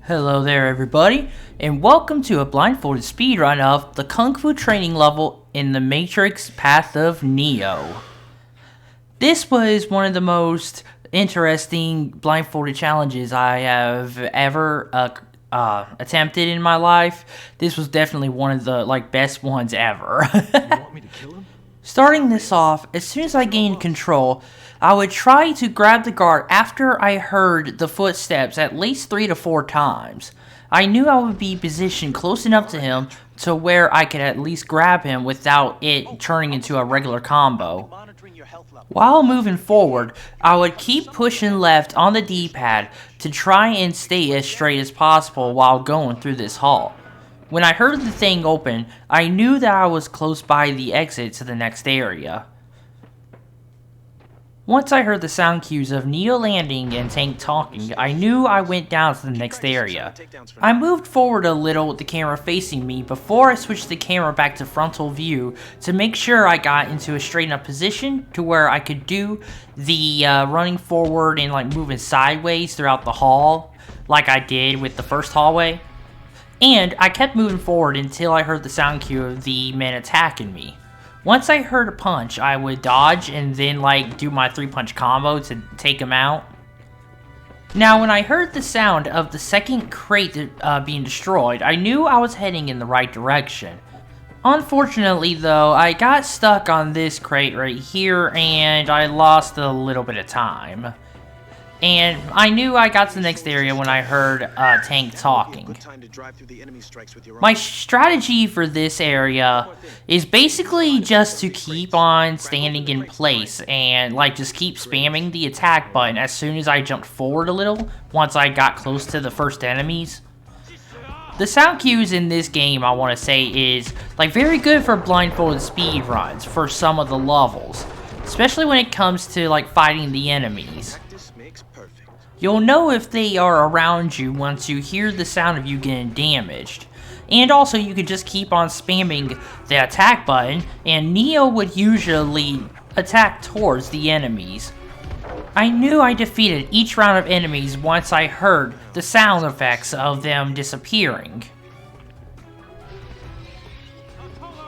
Hello there everybody, and welcome to a blindfolded speedrun of the Kung Fu training level in the Matrix Path of Neo. This was one of the most interesting blindfolded challenges I have ever attempted in my life. This was definitely one of the best ones ever. You want me to kill him? Starting this off, as soon as I gained control, I would try to grab the guard after I heard the footsteps at least 3 to 4 times. I knew I would be positioned close enough to him to where I could at least grab him without it turning into a regular combo. While moving forward, I would keep pushing left on the D-pad to try and stay as straight as possible while going through this hall. When I heard the thing open, I knew that I was close by the exit to the next area. Once I heard the sound cues of Neo landing and Tank talking, I knew I went down to the next area. I moved forward a little with the camera facing me before I switched the camera back to frontal view to make sure I got into a straight up position to where I could do the running forward and moving sideways throughout the hall like I did with the first hallway. And I kept moving forward until I heard the sound cue of the men attacking me. Once I heard a punch, I would dodge and then do my 3-punch combo to take him out. Now when I heard the sound of the second crate being destroyed, I knew I was heading in the right direction. Unfortunately though, I got stuck on this crate right here and I lost a little bit of time. And I knew I got to the next area when I heard Tank talking. My strategy for this area is basically just to keep on standing in place and just keep spamming the attack button as soon as I jumped forward a little once I got close to the first enemies. The sound cues in this game, I want to say, is very good for blindfolded speedruns for some of the levels, especially when it comes to fighting the enemies. You'll know if they are around you once you hear the sound of you getting damaged. And also you could just keep on spamming the attack button and Neo would usually attack towards the enemies. I knew I defeated each round of enemies once I heard the sound effects of them disappearing.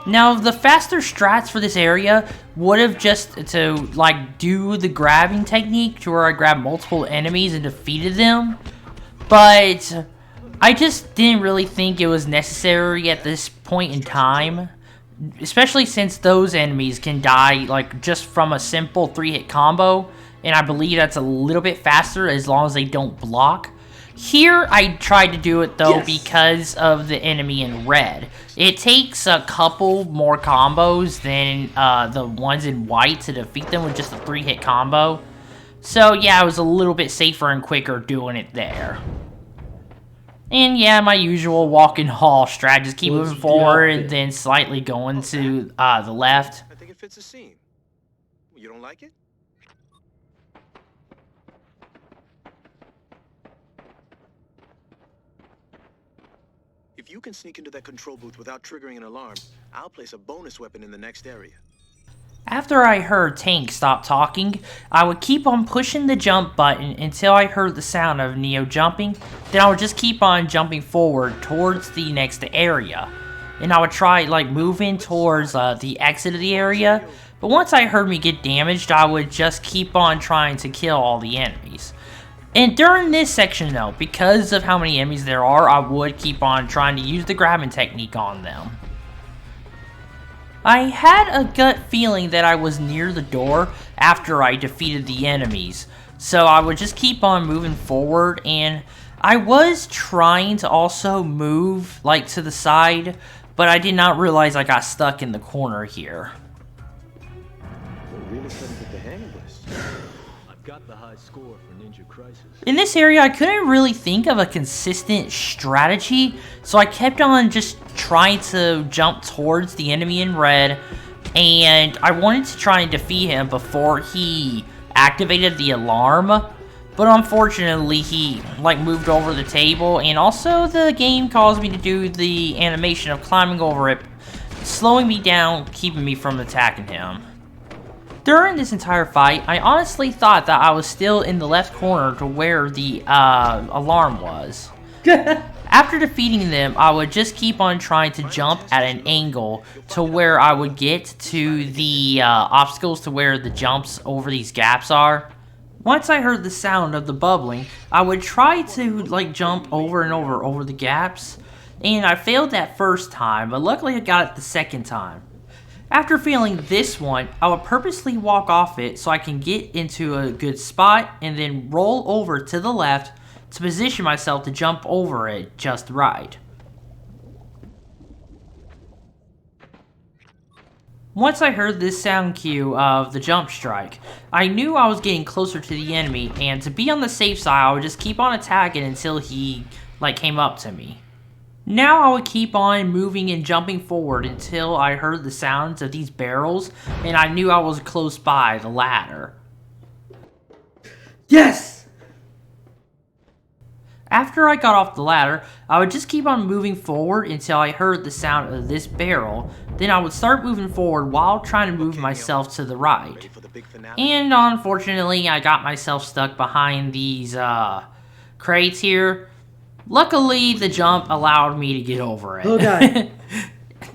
Now, the faster strats for this area would have just to do the grabbing technique to where I grabbed multiple enemies and defeated them, but I just didn't really think it was necessary at this point in time, especially since those enemies can die just from a simple 3-hit combo, and I believe that's a little bit faster as long as they don't block. Here, I tried to do it though because of the enemy in red. It takes a couple more combos than the ones in white to defeat them with just a 3-hit combo. So yeah, I was a little bit safer and quicker doing it there. And yeah, my usual walking hall strat, just keep moving forward and then slightly going to the left. I think it fits the scene. You don't like it? If you can sneak into that control booth without triggering an alarm, I'll place a bonus weapon in the next area. After I heard Tank stop talking, I would keep on pushing the jump button until I heard the sound of Neo jumping. Then I would just keep on jumping forward towards the next area. And I would try moving towards the exit of the area. But once I heard me get damaged, I would just keep on trying to kill all the enemies. And during this section though, because of how many enemies there are, I would keep on trying to use the grabbing technique on them. I had a gut feeling that I was near the door after I defeated the enemies, so I would just keep on moving forward, and I was trying to also move to the side, but I did not realize I got stuck in the corner here. Really starting to get the hang of this. I've got the high score for Ninja Crisis. In this area, I couldn't really think of a consistent strategy, so I kept on just trying to jump towards the enemy in red, and I wanted to try and defeat him before he activated the alarm, but unfortunately he moved over the table, and also the game caused me to do the animation of climbing over it, slowing me down, keeping me from attacking him. During this entire fight, I honestly thought that I was still in the left corner to where the alarm was. After defeating them, I would just keep on trying to jump at an angle to where I would get to the obstacles to where the jumps over these gaps are. Once I heard the sound of the bubbling, I would try to like jump over and over the gaps, and I failed that first time, but luckily I got it the second time. After failing this one, I would purposely walk off it so I can get into a good spot and then roll over to the left to position myself to jump over it just right. Once I heard this sound cue of the jump strike, I knew I was getting closer to the enemy, and to be on the safe side, I would just keep on attacking until he came up to me. Now I would keep on moving and jumping forward until I heard the sounds of these barrels and I knew I was close by the ladder. Yes! After I got off the ladder, I would just keep on moving forward until I heard the sound of this barrel. Then I would start moving forward while trying to move myself to the right. And unfortunately, I got myself stuck behind these crates here. Luckily, the jump allowed me to get over it. Oh god.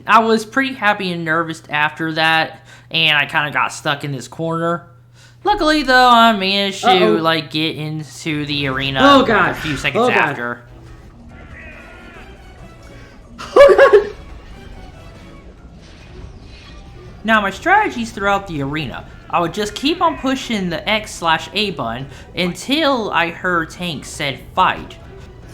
I was pretty happy and nervous after that, and I kind of got stuck in this corner. Luckily, though, I managed to get into the arena a few seconds after. Oh god! Now, my strategies throughout the arena, I would just keep on pushing the X/A button until I heard Tank said fight.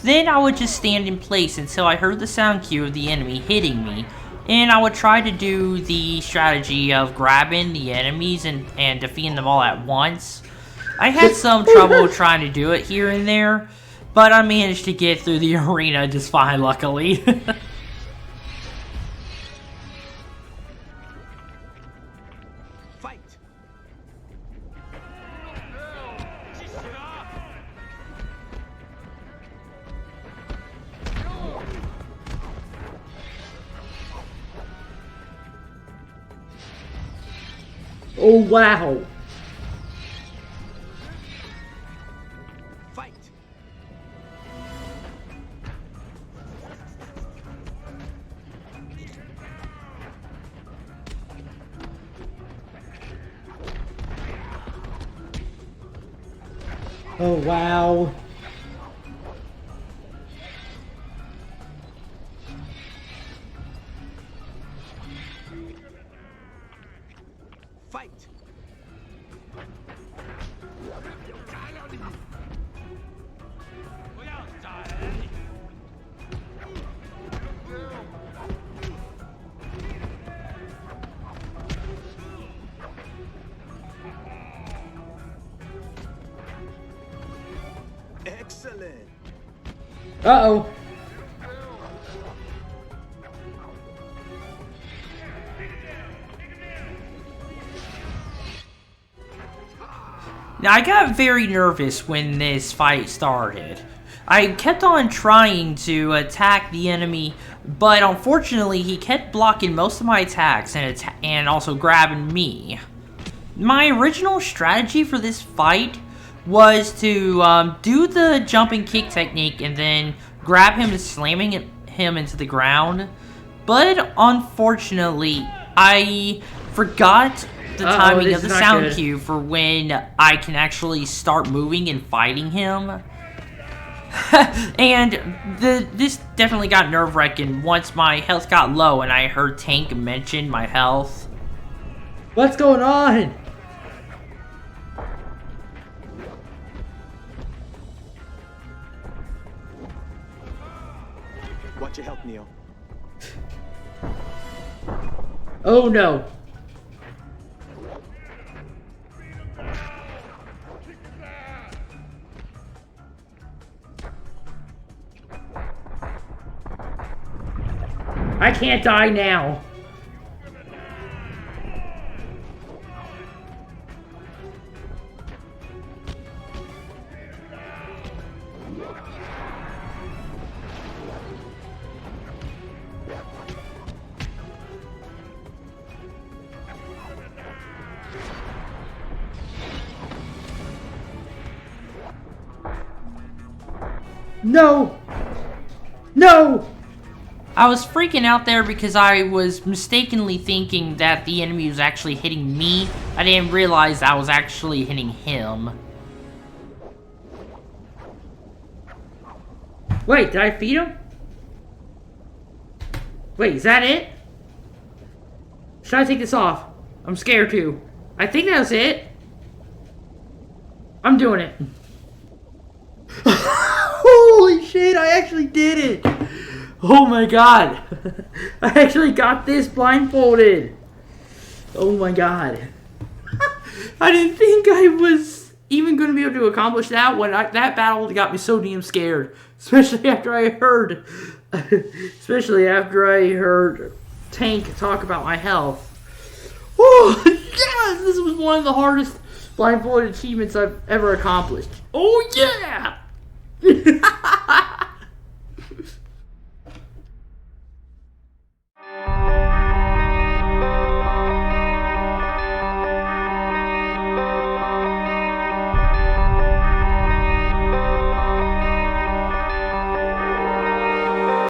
Then I would just stand in place until I heard the sound cue of the enemy hitting me, and I would try to do the strategy of grabbing the enemies and defeating them all at once. I had some trouble trying to do it here and there, but I managed to get through the arena just fine, luckily. Fight! Oh wow! Fight! Oh wow! Fight! Excellent! Uh-oh! Now, I got very nervous when this fight started. I kept on trying to attack the enemy, but unfortunately he kept blocking most of my attacks and also grabbing me. My original strategy for this fight was to do the jumping kick technique and then grab him and slamming him into the ground, but unfortunately I forgot the timing of the sound cue for when I can actually start moving and fighting him. And this definitely got nerve-wracking once my health got low and I heard Tank mention my health. What's going on? Watch your health, Neo. Oh no! I can't die now! No! No! I was freaking out there because I was mistakenly thinking that the enemy was actually hitting me. I didn't realize I was actually hitting him. Wait, did I feed him? Wait, is that it? Should I take this off? I'm scared too. I think that's it. I'm doing it. Holy shit, I actually did it. Oh my god. I actually got this blindfolded. Oh my god. I didn't think I was even going to be able to accomplish that one. That battle got me so damn scared. Especially after I heard Tank talk about my health. Oh, yes! This was one of the hardest blindfolded achievements I've ever accomplished. Oh, yeah!